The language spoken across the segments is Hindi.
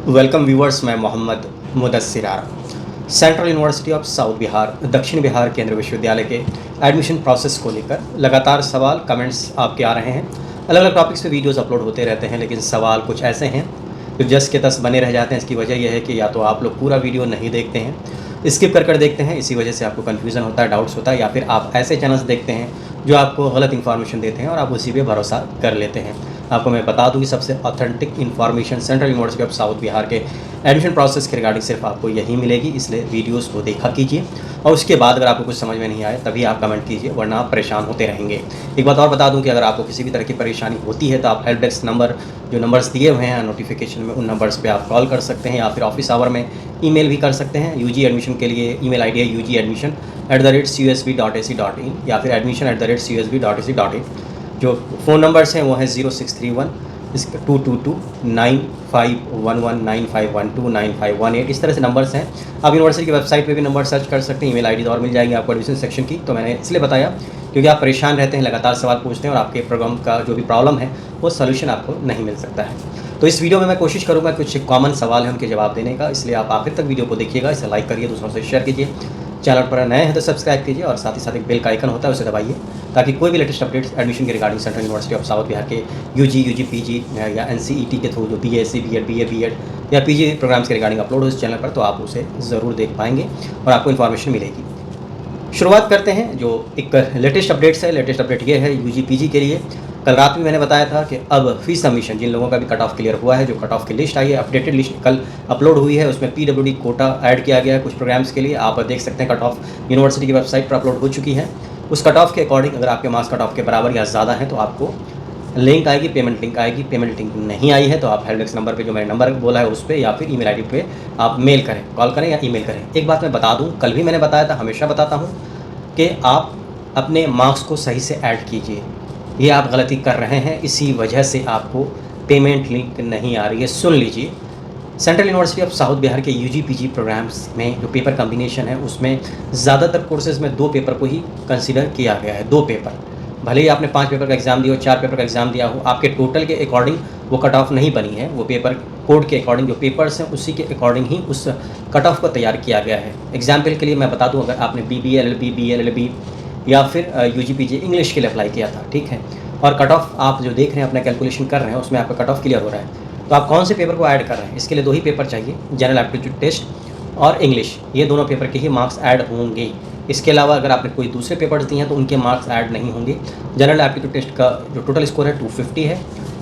वेलकम व्यूअर्स, मैं Mohammad Mudassir Ara. Central University of South Bihar दक्षिण बिहार केंद्रीय विश्वविद्यालय के एडमिशन प्रोसेस को लेकर लगातार सवाल कमेंट्स आपके आ रहे हैं। अलग अलग टॉपिक्स पे वीडियोस अपलोड होते रहते हैं, लेकिन सवाल कुछ ऐसे हैं जो जस के तस बने रह जाते हैं। इसकी वजह यह है कि या तो आप लोग पूरा वीडियो नहीं देखते हैं, स्किप कर देखते हैं, इसी वजह से आपको कन्फ्यूज़न होता है, डाउट्स होता है, या फिर आप ऐसे चैनल्स देखते हैं जो आपको गलत इन्फॉर्मेशन देते हैं और आप उसी पे भरोसा कर लेते हैं। आपको मैं बता दूं कि सबसे authentic information central University of South Bihar के एडमिशन प्रोसेस के रिगार्डिंग सिर्फ आपको यही मिलेगी, इसलिए वीडियोस को देखा कीजिए और उसके बाद अगर आपको कुछ समझ में नहीं आए तभी आप कमेंट कीजिए, वरना आप परेशान होते रहेंगे। एक बात और बता दूं कि अगर आपको किसी भी तरह की परेशानी होती है तो आप हेल्प डेस्क नंबर जो नंबर्स दिए हुए हैं नोटिफिकेशन में, उन नंबर्स पर आप कॉल कर सकते हैं या फिर ऑफिस आवर में ईमेल भी कर सकते हैं। यूजी एडमिशन के लिए ईमेल आईडी है ugadmission@cusb.ac.in या फिर admission@cusb.ac.in। जो फ़ोन नंबर्स हैं वो हैं 0631 222 9511 9512 9518। इस तरह से नंबर्स हैं। आप यूनिवर्सिटी की वेबसाइट पे भी नंबर सर्च कर सकते हैं, ईमेल आईडी और मिल जाएगी आपको एडमिशन सेक्शन की। तो मैंने इसलिए बताया क्योंकि आप परेशान रहते हैं, लगातार सवाल पूछते हैं और आपके प्रोग्राम का जो भी प्रॉब्लम है वो सोल्यूशन आपको नहीं मिल सकता है। तो इस वीडियो में मैं कोशिश करूँगा कुछ कॉमन सवाल हैं उनके जवाब देने का, इसलिए आप आखिर तक वीडियो को देखिएगा। इसे लाइक करिए, दूसरों से शेयर कीजिए, चैनल पर नए हैं तो सब्सक्राइब कीजिए और साथ ही साथ एक बेल का आइकन होता है उसे दबाइए, ताकि कोई भी लेटेस्ट अपडेट्स एडमिशन के regarding central University of South Bihar के यूजी, पीजी या एनसीईटी के थ्रू जो बीएससी, बीएड या पीजी प्रोग्राम्स के रिगार्डिंग अपलोड हो इस चैनल पर, तो आप उसे ज़रूर देख पाएंगे और आपको इन्फॉर्मेशन मिलेगी। शुरुआत करते हैं जो एक लेटेस्ट अपडेट्स है। लेटेस्ट अपडेट ये है यूजी पीजी के लिए। कल रात में मैंने बताया था कि अब फीस सबमिशन जिन लोगों का भी कट ऑफ क्लियर हुआ है, जो कट ऑफ की लिस्ट आई है, अपडेटेड लिस्ट कल अपलोड हुई है, उसमें पीडब्ल्यूडी कोटा ऐड किया गया है कुछ प्रोग्राम्स के लिए। आप देख सकते हैं कट ऑफ यूनिवर्सिटी की वेबसाइट पर अपलोड हो चुकी है। उस कट ऑफ के अकॉर्डिंग अगर आपके मार्क्स कट ऑफ के बराबर या ज़्यादा हैं तो आपको लिंक आएगी, पेमेंट लिंक आएगी। पेमेंट लिंक नहीं आई है तो आप हेल्प डेस्क नंबर पे जो मैंने नंबर बोला है उस पर या फिर ईमेल आईडी पे आप मेल करें, कॉल करें या ईमेल करें। एक बात मैं बता दूं, कल भी मैंने बताया था, हमेशा बताता हूं कि आप अपने मार्क्स को सही से ऐड कीजिए। ये आप गलती कर रहे हैं, इसी वजह से आपको पेमेंट लिंक नहीं आ रही है। सुन लीजिए, central University of South Bihar के यूजी पीजी प्रोग्राम्स में जो पेपर कम्बिनेशन है उसमें ज़्यादातर कोर्सेज़ में 2 पेपर को ही कंसीडर किया गया है। 2 पेपर, भले ही आपने 5 पेपर का एग्ज़ाम दिया हो, 4 पेपर का एग्ज़ाम दिया हो, आपके टोटल के अकॉर्डिंग वो कट ऑफ नहीं बनी है। वो पेपर कोड के अकॉर्डिंग जो पेपर्स हैं उसी के अकॉर्डिंग ही उस कट ऑफ को तैयार किया गया है। एग्जाम्पल के लिए मैं बता दूँ, अगर आपने BBA LLB BLLB या फिर यूजी पीजी इंग्लिश के लिए अप्लाई किया था, ठीक है, और कट ऑफ आप जो देख रहे हैं, अपना कैलकुलेशन कर रहे हैं, उसमें आपका कट ऑफ क्लियर हो रहा है, तो आप कौन से पेपर को ऐड कर रहे हैं? इसके लिए 2 ही पेपर चाहिए, जनरल एप्टीट्यूड टेस्ट और इंग्लिश। ये दोनों पेपर के ही मार्क्स ऐड होंगे। इसके अलावा अगर आपने कोई दूसरे पेपर्स दिए हैं तो उनके मार्क्स ऐड नहीं होंगे। जनरल एप्टीट्यूड टेस्ट का जो टोटल स्कोर है 250 है,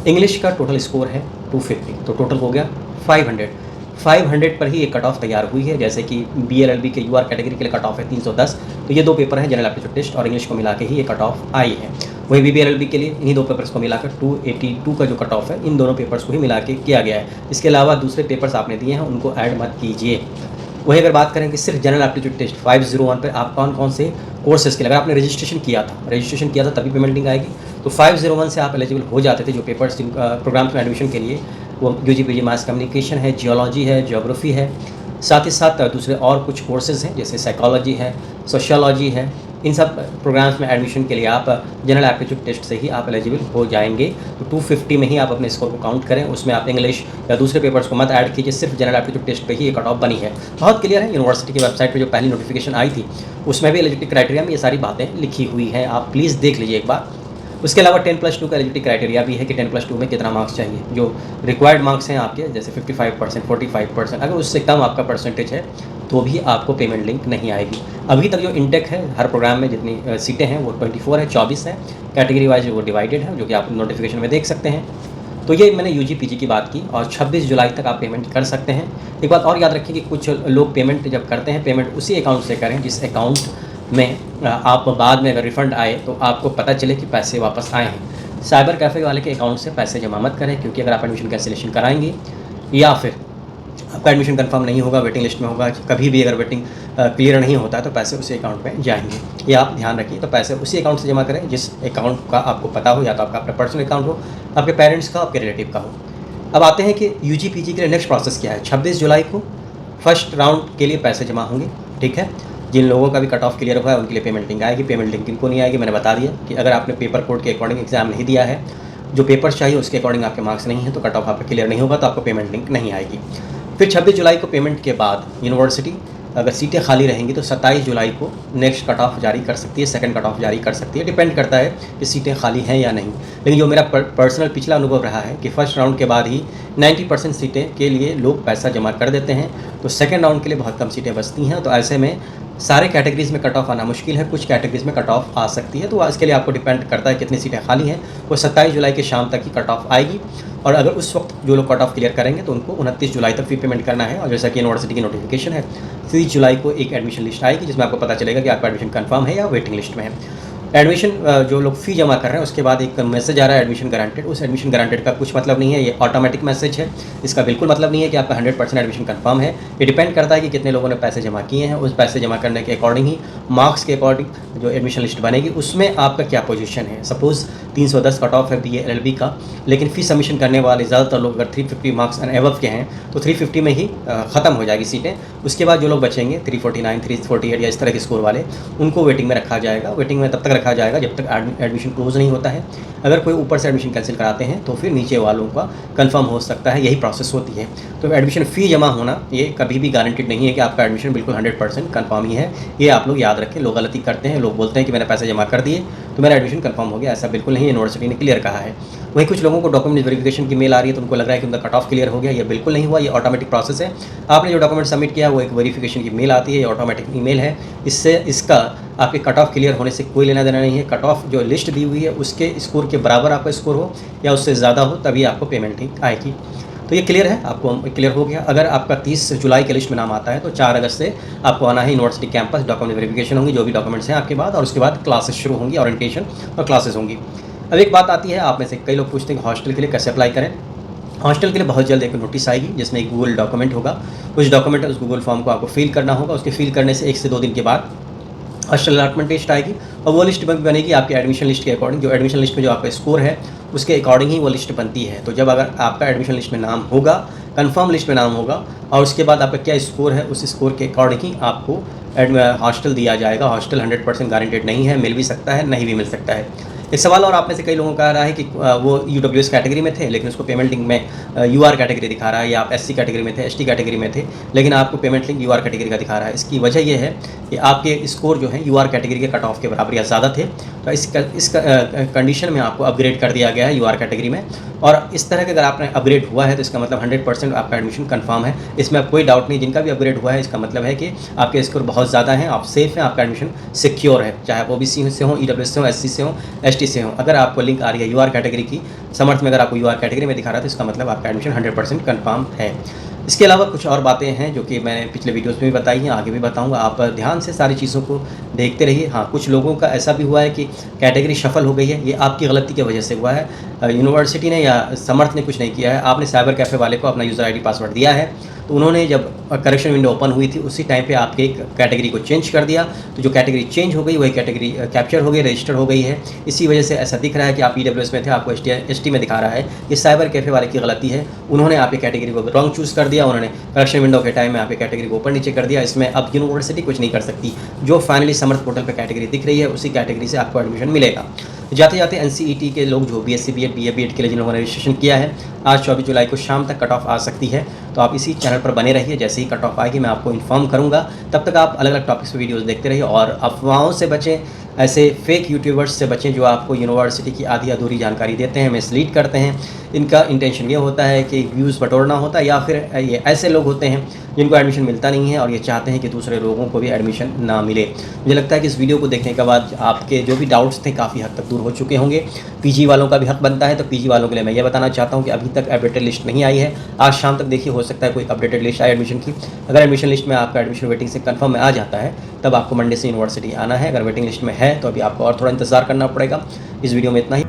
इंग्लिश का टोटल स्कोर है 250, तो टोटल हो गया 500 पर ही ये कट ऑफ तैयार हुई है। जैसे कि BLLB के UR कैटेगरी के लिए कट ऑफ है 310, तो ये 2 पेपर हैं, जनरल एप्टीट्यूड टेस्ट और इंग्लिश को मिला के ही ये कट ऑफ आई है। वही BBLLB के लिए इन्हीं 2 पेपर्स को मिलाकर 282 का जो कट ऑफ है, इन दोनों पेपर्स को ही मिला के किया गया है। इसके अलावा दूसरे पेपर्स आपने दिए हैं उनको ऐड मत कीजिए। वही अगर बात करें कि सिर्फ जनरल एप्टीट्यूड टेस्ट 501 पर आप कौन से कोर्सेज़ के लिए, अगर आपने रजिस्ट्रेशन किया था तभी पेमेंट लिंक आएगी, तो 501 से आप एलिजिबल हो जाते थे। जो पेपर्स जिन प्रोग्राम्स में एडमिशन के लिए वो यूजी पीजी मास कम्युनिकेशन है, जियोलॉजी है, ज्योग्राफी है, साथ ही साथ दूसरे और कुछ कोर्सेज़ हैं जैसे साइकोलॉजी है, सोशियोलॉजी है। इन सब प्रोग्राम्स में एडमिशन के लिए आप जनरल एप्टीट्यूड टेस्ट से ही आप एलिजिबल हो जाएंगे। तो 250 में ही आप अपने स्कोर को काउंट करें, उसमें आप इंग्लिश या दूसरे पेपर्स को मत ऐड कीजिए, सिर्फ जनरल एप्टीट्यूड टेस्ट पे ही ये कट ऑफ बनी है। बहुत क्लियर है, यूनिवर्सिटी की वेबसाइट पे जो पहली नोटिफिकेशन आई थी उसमें भी एलिजिबिलिटी क्राइटेरिया में ये सारी बातें लिखी हुई हैं, आप प्लीज़ देख लीजिए एक बार। उसके अलावा 10+2 का एलिजिबिलिटी क्राइटेरिया भी है कि 10+2 में कितना मार्क्स चाहिए। जो रिक्वायर्ड मार्क्स हैं आपके, जैसे 55%, 45%, अगर उससे कम आपका परसेंटेज है तो भी आपको पेमेंट लिंक नहीं आएगी। अभी तक जो इंटेक है हर प्रोग्राम में जितनी सीटें हैं वो 24 है, 24 है, कैटेगरी वाइज वो डिवाइडेड है, जो कि आप नोटिफिकेशन में देख सकते हैं। तो ये मैंने यूजी पीजी की बात की और 26 जुलाई तक आप पेमेंट कर सकते हैं। एक बात और याद रखिए कि कुछ लोग पेमेंट जब करते हैं, पेमेंट उसी अकाउंट से करें जिस अकाउंट में आप बाद में अगर रिफ़ंड आए तो आपको पता चले कि पैसे वापस आए हैं। साइबर कैफ़े वाले के अकाउंट से पैसे जमा मत करें, क्योंकि अगर आप एडमिशन कैंसिलेशन कराएंगे या फिर आपका एडमिशन कंफर्म नहीं होगा, वेटिंग लिस्ट में होगा, कभी भी अगर वेटिंग क्लियर नहीं होता है तो पैसे उसी अकाउंट में जाएंगे। ये आप ध्यान रखिए। तो पैसे उसी अकाउंट से जमा करें जिस अकाउंट का आपको पता हो, या तो आपका अपना पर्सनल अकाउंट हो, आपके पेरेंट्स का, आपके रिलेटिव का हो। अब आते हैं कि यूजी पीजी के लिए नेक्स्ट प्रोसेस क्या है। 26 जुलाई को फर्स्ट राउंड के लिए पैसे जमा होंगे, ठीक है। जिन लोगों का भी कट ऑफ क्लियर हुआ है उनके लिए पेमेंट लिंक आएगी। पेमेंट लिंक किनको नहीं आएगी, मैंने बता दिया कि अगर आपने पेपर कोड के अकॉर्डिंग एग्जाम नहीं दिया है, जो पेपर्स चाहिए उसके अकॉर्डिंग आपके मार्क्स नहीं है, तो कट ऑफ आपका क्लियर नहीं होगा तो आपको पेमेंट लिंक नहीं आएगी। फिर 26 जुलाई को पेमेंट के बाद यूनिवर्सिटी अगर सीटें खाली रहेंगी तो 27 जुलाई को नेक्स्ट कट ऑफ जारी कर सकती है, सेकंड कट ऑफ जारी कर सकती है। डिपेंड करता है कि सीटें खाली हैं या नहीं। लेकिन जो मेरा पर्सनल पिछला अनुभव रहा है कि फर्स्ट राउंड के बाद ही 90% सीटें के लिए लोग पैसा जमा कर देते हैं, तो सेकंड राउंड के लिए बहुत कम सीटें बचती हैं। तो ऐसे में सारे कैटेगरीज़ में कट ऑफ आना मुश्किल है, कुछ कैटेगरीज़ में कट ऑफ आ सकती है। तो इसके लिए आपको डिपेंड करता है कितनी सीटें खाली हैं। वो 27 जुलाई के शाम तक ही कट ऑफ आएगी, और अगर उस वक्त जो लोग कट ऑफ क्लियर करेंगे तो उनको 29 जुलाई तक फी पेमेंट करना है। और जैसा कि यूनिवर्सिटी की नोटिफिकेशन है, 30 जुलाई को एक एडमिशन लिस्ट आएगी जिसमें आपको पता चलेगा कि आपका एडमिशन कंफर्म है या वेटिंग लिस्ट में है। एडमिशन जो लोग फ़ी जमा कर रहे हैं उसके बाद एक मैसेज आ रहा है एडमिशन गारंटेड। उस एडमिशन गारंटेड का कुछ मतलब नहीं है, ये ऑटोमेटिक मैसेज है। इसका बिल्कुल मतलब नहीं है कि आपका 100% एडमिशन कंफर्म है। ये डिपेंड करता है कि कितने लोगों ने पैसे जमा किए हैं। उस पैसे जमा करने के अकॉर्डिंग ही, मार्क्स के अकॉर्डिंग जो एडमिशन लिस्ट बनेगी उसमें आपका क्या पोजीशन है। सपोज़ 310 कट ऑफ है BA LLB का, लेकिन फ़ी सबमिशन करने वाले ज़्यादातर लोग अगर 350 मार्क्स एंड एबव के हैं तो 350 में ही ख़त्म हो जाएगी सीटें। उसके बाद जो लोग बचेंगे 349, 348 या इस तरह के स्कोर वाले, उनको वेटिंग में रखा जाएगा। वेटिंग में तब तक रखा जाएगा जब तक एडमिशन क्लोज़ नहीं होता है। अगर कोई ऊपर से एडमिशन कैंसिल कराते हैं तो फिर नीचे वालों का कंफर्म हो सकता है, यही प्रोसेस होती है। तो एडमिशन फ़ी जमा होना ये कभी भी गारंटीड नहीं है कि आपका एडमिशन बिल्कुल 100% कंफर्म ही है। ये आप लोग याद रखें। लोग गलती करते हैं, लोग बोलते हैं कि मैंने पैसे जमा कर दिए तो मेरा एडमिशन कंफर्म हो गया। ऐसा बिल्कुल नहीं, यूनिवर्सिटी ने क्लियर कहा है। वहीं कुछ लोगों को डॉक्यूमेंट वेरिफिकेशन की मेल आ रही है तो उनको लग रहा है कि उनका कट ऑफ क्लियर हो गया। ये बिल्कुल नहीं हुआ, ये ऑटोमेटिक प्रोसेस है। आपने जो डॉक्यूमेंट सबमिट किया वो एक वेरिफिकेशन की मेल आती है, ये ऑटोमेटिक ईमेल है। इसका आपके कट ऑफ क्लियर होने से कोई लेना देना नहीं है। कट ऑफ जो लिस्ट दी हुई है उसके स्कोर के बराबर आपका स्कोर हो या उससे ज़्यादा हो तभी आपको पेमेंट ही आएगी। तो ये क्लियर है, आपको क्लियर हो गया। अगर आपका 30 जुलाई के लिस्ट में नाम आता है तो 4 अगस्त से आपको आना है यूनिवर्सिटी कैंपस। डॉक्यूमेंट वेरिफिकेशन होंगी, जो भी डॉक्यूमेंट्स हैं आपके बाद, और उसके बाद क्लासेस शुरू होंगी, ओरिएंटेशन और क्लासेस होंगी। अब एक बात आती है, आप में से कई लोग पूछते हैं कि हॉस्टल के लिए कैसे अप्लाई करें। हॉस्टल के लिए बहुत जल्द एक नोटिस आएगी जिसमें एक गूगल डॉक्यूमेंट होगा। उस डॉक्यूमेंट उस गूगल फॉर्म को आपको फिल करना होगा। उसके फिल करने से 1 से 2 दिन के बाद हॉस्टल अलॉटमेंट लिस्ट आएगी, और वो लिस्ट बनेगी आपके एडमिशन लिस्ट के अकॉर्डिंग। जो एडमिशन लिस्ट में जो आपका स्कोर है उसके अकॉर्डिंग ही वो लिस्ट बनती है। तो जब अगर आपका एडमिशन लिस्ट में नाम होगा, कंफर्म लिस्ट में नाम होगा, और उसके बाद आपका क्या स्कोर है उस स्कोर के अकॉर्डिंग ही आपको हॉस्टल दिया जाएगा। हॉस्टल 100% गारंटेड नहीं है, मिल भी सकता है, नहीं भी मिल सकता है। एक सवाल और आप में से कई लोगों का आ रहा है कि वो UWS कैटेगरी में थे लेकिन उसको पेमेंट लिंक में UR कैटेगरी दिखा रहा है, या आप SC कैटेगरी में थे, ST कैटेगरी में थे, लेकिन आपको पेमेंट लिंक UR कैटेगरी का दिखा रहा है। इसकी वजह यह है कि आपके स्कोर जो है UR कैटेगरी के कट ऑफ के बराबर या ज़्यादा थे। तो इस कंडीशन में आपको अपग्रेड कर दिया गया है UR कैटेगरी में। और इस तरह के अगर आपने अपग्रेड हुआ है तो इसका मतलब 100% आपका एडमिशन कंफर्म है। इसमें अब कोई डाउट नहीं। जिनका भी अपग्रेड हुआ है इसका मतलब है कि आपके स्कोर बहुत ज़्यादा हैं, आप सेफ़ हैं, आपका एडमिशन सिक्योर है, चाहे आप OBC से हो, EWS से हो, SC से हो, ST से हो। अगर आपको लिंक आ रही है UR कैटेगरी की, समर्थ में अगर आपको UR कैटेगरी में दिखा रहा है तो इसका मतलब आपका एडमिशन 100% कंफर्म है। इसके अलावा कुछ और बातें हैं जो कि मैंने पिछले वीडियोस में भी बताई हैं, आगे भी बताऊंगा। आप ध्यान से सारी चीज़ों को देखते रहिए। हाँ, कुछ लोगों का ऐसा भी हुआ है कि कैटेगरी शफल हो गई है, ये आपकी गलती की वजह से हुआ है। यूनिवर्सिटी ने या समर्थ ने कुछ नहीं किया है। आपने साइबर कैफ़े वाले को अपना यूज़र ID पासवर्ड दिया है, तो उन्होंने जब करेक्शन विंडो ओपन हुई थी उसी टाइम पे आपके कैटेगरी को चेंज कर दिया। तो जो कैटेगरी चेंज हो गई वही कैटेगरी कैप्चर हो गई, रजिस्टर हो गई है। इसी वजह से ऐसा दिख रहा है कि आप EWS में थे, आपको ST में दिखा रहा है। ये साइबर कैफ़े वाले की गलती है। उन्होंने आपकी कैटेगरी को रॉन्ग चूज़ कर दिया। उन्होंने करेक्शन विंडो के टाइम में आपकी कैटेगरी को ऊपर नीचे कर दिया। इसमें अब यूनिवर्सिटी कुछ नहीं कर सकती। जो फाइनली समर्थ पोर्टल पर कैटेगरी दिख रही है उसी कैटेगरी से आपको एडमिशन मिलेगा। जाते जाते NCET के लोग जो BSc BEd BA BEd के लिए जिन लोगों ने रजिस्ट्रेशन किया है, आज 24 जुलाई को शाम तक कट ऑफ आ सकती है। तो आप इसी चैनल पर बने रहिए, जैसे ही कट ऑफ आएगी मैं आपको इन्फॉर्म करूंगा। तब तक आप अलग अलग टॉपिक्स पे वीडियोस देखते रहिए और अफवाहों से बचें। ऐसे फेक यूट्यूबर्स से बचें जो आपको यूनिवर्सिटी की आधी अधूरी जानकारी देते हैं, मिसलीड करते हैं। इनका इंटेंशन ये होता है कि व्यूज़ बटोरना होता है, या फिर ये ऐसे लोग होते हैं जिनको एडमिशन मिलता नहीं है और ये चाहते हैं कि दूसरे लोगों को भी एडमिशन ना मिले। मुझे लगता है कि इस वीडियो को देखने के बाद आपके जो भी डाउट्स थे काफ़ी हद तक दूर हो चुके होंगे। PG वालों का भी हक बनता है, तो PG वालों के लिए मैं ये बताना चाहता हूँ कि अभी तक अपडेटेड लिस्ट नहीं आई है। आज शाम तक देखिए, हो सकता है कोई अपडेटेड लिस्ट आए एडमिशन की। अगर एडमिशन लिस्ट में आपका एडमिशन वेटिंग से कंफर्म में आ जाता है तब आपको मंडे से यूनिवर्सिटी आना है। अगर वेटिंग लिस्ट में है तो अभी आपको और थोड़ा इंतज़ार करना पड़ेगा। इस वीडियो में इतना ही।